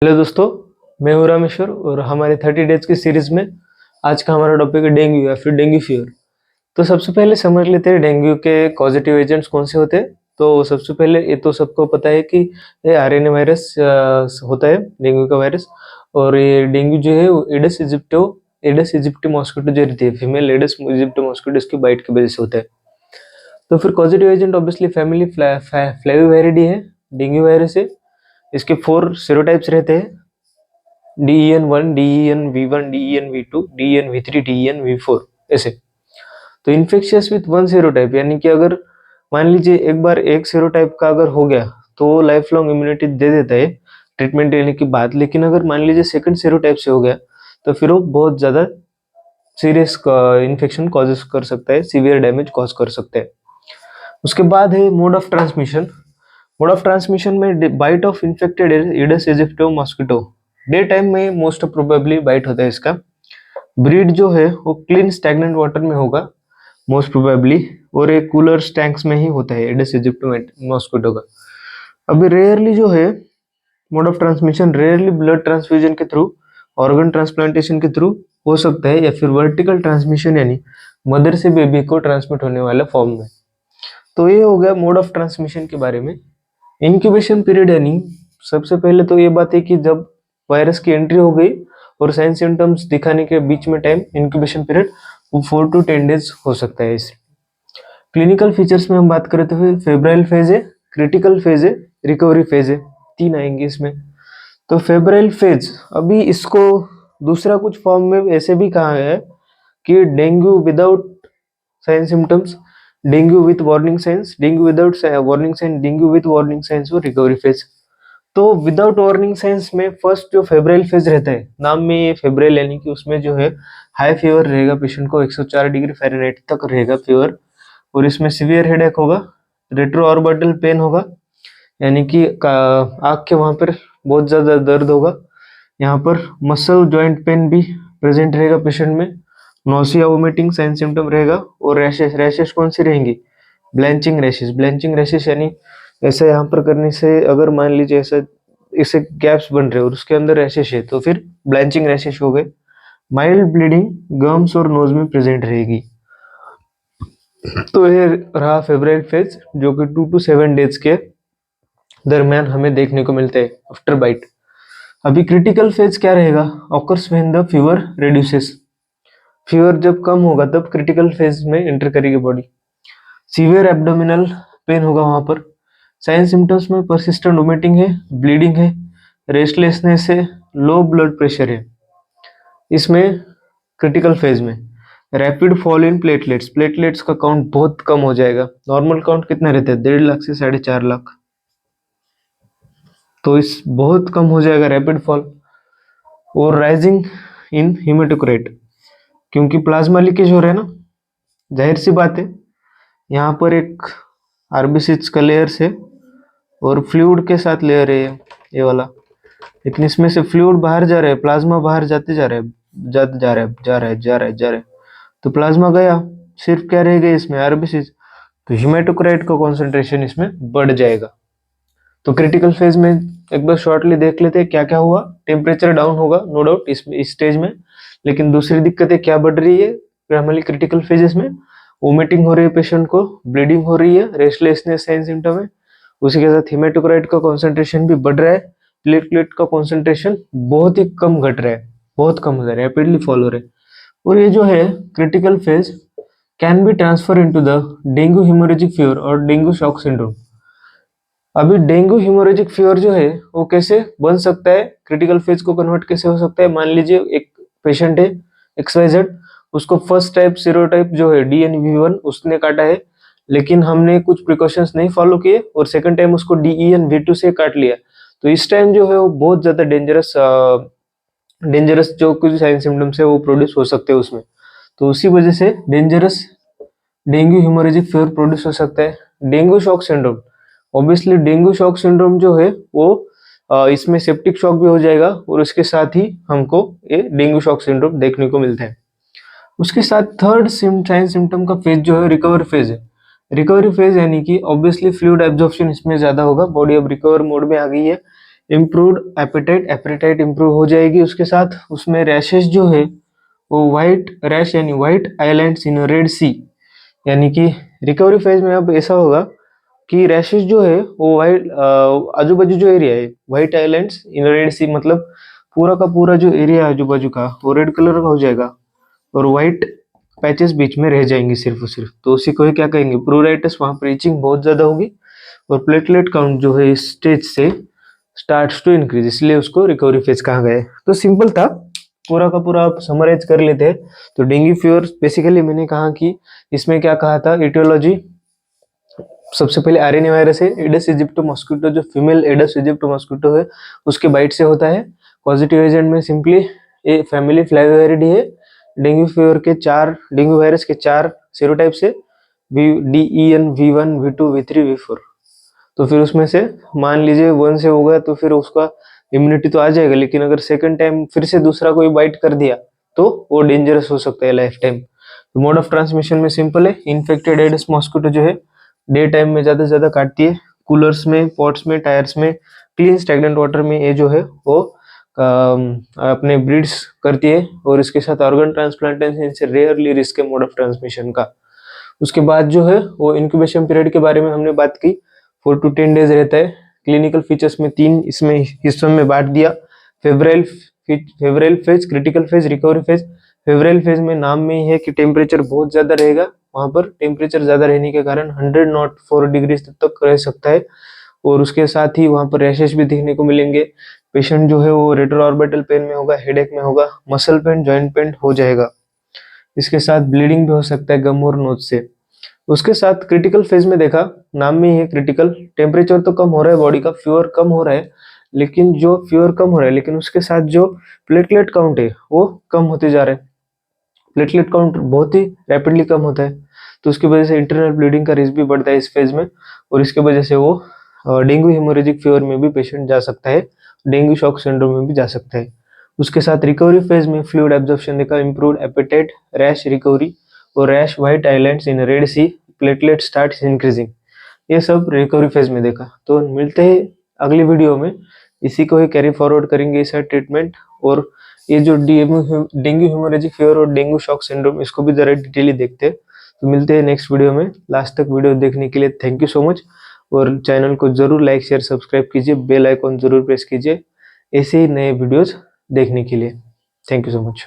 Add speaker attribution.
Speaker 1: Hello दोस्तों, मैं हूं रामेश्वर और हमारे 30 डेज की सीरीज में आज का हमारा टॉपिक है डेंगू या फिर डेंगू फीवर। तो सबसे पहले समझ लेते हैं डेंगू के पॉजिटिव एजेंट्स कौन से होते हैं। तो सबसे पहले ये तो सबको पता है कि ये आरएनए वायरस होता है, डेंगू का वायरस। और ये डेंगू जो है वो एडस इजिप्टी मॉस्किटो जो रहती है, फीमेल एडस इजिप्टी मॉस्किटो, इसकी बाइट की वजह से होता है। तो फिर पॉजिटिव एजेंट ऑब्वियसली फैमिली फ्लेविवायरिडी है, डेंगू वायरस है। इसके 4 सेरोटाइप्स रहते हैं, DEN1, DEN-V1, DEN-V2, DEN-V3, DEN-V4 ऐसे। तो इन्फेक्शियस विथ वन सेरोटाइप, यानी कि अगर मान लीजिए एक बार एक सेरोटाइप का अगर हो गया तो वो लाइफ लॉन्ग इम्यूनिटी दे देता है ट्रीटमेंट लेने के बाद। लेकिन अगर मान लीजिए सेकंड सेरोटाइप से हो गया तो फिर वो बहुत ज़्यादा सीरियस इन्फेक्शन कॉजेस कर सकता है, सीवियर डैमेज कॉज कर सकता है। उसके बाद है mode of transmission. Mode of transmission में bite of infected Aedes aegypti mosquito, day time में मोस्ट प्रोबेबली बाइट होता है इसका। ब्रीड जो है वो क्लीन स्टैग्नेंट वाटर में होगा मोस्ट प्रोबेबली, और एक कूलर टैंक्स में ही होता है एडिस इजिप्टो मॉस्किटो का। अभी रेयरली जो है mode of transmission, rarely blood transfusion के थ्रू, ऑर्गन ट्रांसप्लांटेशन के थ्रू हो सकता है, या फिर वर्टिकल ट्रांसमिशन यानी मदर से बेबी को ट्रांसमिट होने वाला फॉर्म में। तो ये हो गया मोड ऑफ ट्रांसमिशन के बारे में। इंक्यूबेशन पीरियड यानी सबसे पहले तो ये बात है कि जब वायरस की एंट्री हो गई और साइन सिम्टम्स दिखाने के बीच में टाइम, इंक्यूबेशन पीरियड वो 4 to 10 डेज हो सकता है। इस क्लिनिकल फीचर्स में हम बात करें तो फिर फेब्राइल फेज है, क्रिटिकल फेज है, रिकवरी फेज है, 3 आएंगे इसमें। तो फेब्राइल फेज, अभी इसको दूसरा कुछ फॉर्म में ऐसे भी कहा है कि dengue without sign symptoms, dengue with warning signs, dengue without warning sign, dengue with warning signs और रिकवरी फेज। तो विदाउट वार्निंग साइंस में फर्स्ट जो फेब्राइल फेज रहता है, नाम में ये फेब्राइल यानी कि उसमें जो है हाई फीवर रहेगा, पेशेंट को 104 डिग्री फ़ारेनहाइट तक रहेगा फीवर, और इसमें सीवियर हेडेक होगा, रेट्रो ऑर्बिटल पेन होगा, यानी कि आँख के वहाँ पर बहुत ज़्यादा दर्द होगा। यहाँ पर मसल जॉइंट पेन भी प्रेजेंट रहेगा पेशेंट में, नोसिया वोमिटिंग साइन सिम्टम रहेगा, और रैशेस, रैशेस कौन सी रहेंगी, ब्लैंचिंग रैशेस। ब्लैंचिंग रैशेस यानी ऐसा यहाँ पर करने से अगर मान लीजिए ऐसा इसे गैप्स बन रहे और उसके अंदर रैशेस है तो फिर ब्लैंचिंग रैशेस हो गए। माइल्ड ब्लीडिंग गम्स और नोज में प्रेजेंट रहेगी। तो ये रहा फेब्राइल फेज, जो कि 2 to 7 डेज के दरमियान हमें देखने को मिलते हैं आफ्टर बाइट। अभी क्रिटिकल फेज क्या रहेगा, occurs when the fever reduces. Fever जब कम होगा तब क्रिटिकल फेज में एंटर करेगी बॉडी। सीवियर एब्डोमिनल पेन होगा वहां पर। साइन सिम्टम्स में परसिस्टेंट वोमिटिंग है, ब्लीडिंग है, रेस्टलेसनेस है, लो ब्लड प्रेशर है। इसमें क्रिटिकल फेज में rapid fall in platelets, platelets का काउंट बहुत कम हो जाएगा। नॉर्मल काउंट कितना रहता है, 1.5 लाख से 4.5 लाख, तो इस बहुत कम हो जाएगा रैपिड फॉल। और राइजिंग इन हीमेटोक्राइट, क्योंकि प्लाज्मा लीकेज हो रहा है ना, जाहिर सी बात है। यहाँ पर एक आरबीसीज का लेयर्स है और फ्लूइड के साथ लेयर है ये वाला, लेकिन इसमें से फ्लूइड बाहर जा रहा है, प्लाज्मा बाहर जाते जा रहा है, जाते जा रहा है, जा रहा है, जा रहा है, जा रहा है। तो प्लाज्मा गया, सिर्फ क्या रह गया इसमें, आरबीसीज। तो हीमेटोक्राइट का कॉन्सेंट्रेशन इसमें बढ़ जाएगा। तो क्रिटिकल फेज में एक बार शॉर्टली देख लेते हैं क्या क्या हुआ। टेम्परेचर डाउन होगा नो डाउट इस स्टेज में, लेकिन दूसरी दिक्कतें क्या बढ़ रही है प्राइमरी क्रिटिकल फेजेस में, वोमिटिंग हो रही है पेशेंट को, ब्लीडिंग हो रही है, रेस्टलेसनेस साइन सिम्टम है, उसी के साथ हीमेटोक्राइट का कॉन्सेंट्रेशन भी बढ़ रहा है, प्लेटलेट का कॉन्सेंट्रेशन बहुत ही कम घट रहा है, बहुत कम हो रहा है, रैपिडली फॉल हो रहा है। और ये जो है critical phase can be transfer into the dengue haemorrhagic fever और डेंगू शॉक सिंड्रोम। अभी डेंगू हेमोरेजिक फीवर जो है वो कैसे बन सकता है, क्रिटिकल फेज को कन्वर्ट कैसे हो सकता है। मान लीजिए एक पेशेंट है XYZ, उसको फर्स्ट टाइप सीरोटाइप जो है DNV1 उसने काटा है, लेकिन हमने कुछ प्रिकॉशंस नहीं फॉलो किए और सेकंड टाइम उसको DEN-V2 से काट लिया। तो इस टाइम जो है वो बहुत ज्यादा डेंजरस जो कुछ साइन सिम्टम्स है वो प्रोड्यूस हो सकते हैं उसमें। तो उसी वजह से dangerous dengue haemorrhagic fever produce हो सकता है। Dengue shock syndrome, obviously dengue shock syndrome जो है वो इसमें सेप्टिक शॉक भी हो जाएगा और उसके साथ ही हमको ये डेंगू शॉक सिंड्रोम देखने को मिलता है। उसके साथ थर्ड साइन सिम्टम का फेज जो है रिकवर फेज है। रिकवरी फेज यानी कि ऑब्वियसली फ्लूइड एब्जॉर्प्शन इसमें ज्यादा होगा, बॉडी अब रिकवर मोड में आ गई है, इम्प्रूव्ड एपेटाइट, एपेटाइट इम्प्रूव हो जाएगी। उसके साथ उसमें रैशेस जो है वो वाइट रैश यानी वाइट आइलैंड्स इन रेड सी, यानी कि रिकवरी फेज में अब ऐसा होगा कि रैशेस जो है वो वाइट आजू बाजू जो एरिया है वाइट आइलैंड्स इन रेड सी, मतलब पूरा का पूरा जो एरिया है आजू बाजू का वो रेड कलर का हो जाएगा और वाइट पैचेस बीच में रह जाएंगे सिर्फ और सिर्फ। तो उसी को ही क्या कहेंगे, प्रूराइटिस। वहां पर इचिंग बहुत ज्यादा होगी और प्लेटलेट काउंट जो है इस स्टेज से स्टार्ट्स टू इंक्रीज, इसलिए उसको रिकवरी फेज कहा गया है। तो सिंपल था, पूरा का पूरा आप समराइज कर लेते हैं। तो डेंगू फीवर बेसिकली मैंने कहा कि इसमें क्या कहा था, इटियोलॉजी सबसे पहले आरएनए वायरस है, एडस इजिप्टो मॉस्किटो, जो फीमेल एडस इजिप्टो मॉस्किटो है उसके बाइट से होता है। पॉजिटिव एजेंट में सिंपली ए फैमिली फ्लावियरिडी है। डेंगू फीवर के चार, डेंगू वायरस के चार सेरोटाइप्स है, DEN, V1, V2, V3, V4। तो फिर उसमें से मान लीजिए 1 से हो गया तो फिर उसका इम्यूनिटी तो आ जाएगा, लेकिन अगर सेकंड टाइम फिर से दूसरा कोई बाइट कर दिया तो वो डेंजरस हो सकता है लाइफ टाइम। तो मोड ऑफ ट्रांसमिशन में सिंपल है, इन्फेक्टेड एडिस मॉस्किटो जो है डे टाइम में ज्यादा से ज्यादा काटती है, कूलर्स में, पॉट्स में, टायर्स में, क्लीन स्टैग्नेंट वाटर में ये जो है वो अपने ब्रीड्स करती है। और इसके साथ ऑर्गन ट्रांसप्लांटेशन से रेयरली रिस्क है मोड ऑफ ट्रांसमिशन का। उसके बाद जो है वो इंक्यूबेशन पीरियड के बारे में हमने बात की, 4 to 10 डेज रहता है। क्लिनिकल फीचर्स में 3 इसमें हिस्सों में बांट दिया, febrile febrile phase, critical phase, recovery phase. Febrile phase में नाम में ही है कि टेम्परेचर बहुत ज्यादा रहेगा, वहां पर टेम्परेचर ज्यादा रहने के कारण 100 नॉट 4 डिग्री तक रह सकता है और उसके साथ ही वहां पर रैशेस भी देखने को मिलेंगे। पेशेंट जो है वो रेट्रोऑर्बिटल पेन में होगा, हेडेक में होगा, मसल पेन, जॉइंट पेन हो जाएगा। इसके साथ ब्लीडिंग भी हो सकता है गम और नोज से। उसके साथ क्रिटिकल फेज में देखा, नाम में ही है क्रिटिकल, टेम्परेचर तो कम हो रहा है, बॉडी का फीवर कम हो रहा है, लेकिन जो फीवर कम हो रहा है लेकिन उसके साथ जो प्लेटलेट काउंट है वो कम होते जा रहा है। प्लेटलेट काउंट बहुत ही रैपिडली कम होता है, तो उसकी वजह से इंटरनल ब्लीडिंग का रिस्क भी बढ़ता है इस फेज में, और इसके वजह से वो डेंगू हेमोरेजिक फीवर में भी पेशेंट जा सकता है, डेंगू शॉक सिंड्रोम में भी जा सकता है। उसके साथ रिकवरी फेज में फ्लूइड एब्जॉर्प्शन देखा, इम्प्रूव्ड एपेटाइट, रैश रिकवरी और rash white islands in red sea, platelet start increasing, ये सब रिकवरी फेज में देखा। तो मिलते हैं अगली वीडियो में, इसी को ही कैरी फॉरवर्ड करेंगे इसका ट्रीटमेंट, और ये जो डेंगू हेमोरेजिक फीवर और डेंगू शॉक सिंड्रोम इसको भी जरा डिटेली देखते हैं। तो मिलते हैं नेक्स्ट वीडियो में। लास्ट तक वीडियो देखने के लिए थैंक यू सो मच, और चैनल को जरूर लाइक शेयर सब्सक्राइब कीजिए, बेल आइकॉन जरूर प्रेस कीजिए ऐसे ही नए वीडियोस देखने के लिए। Thank you so much.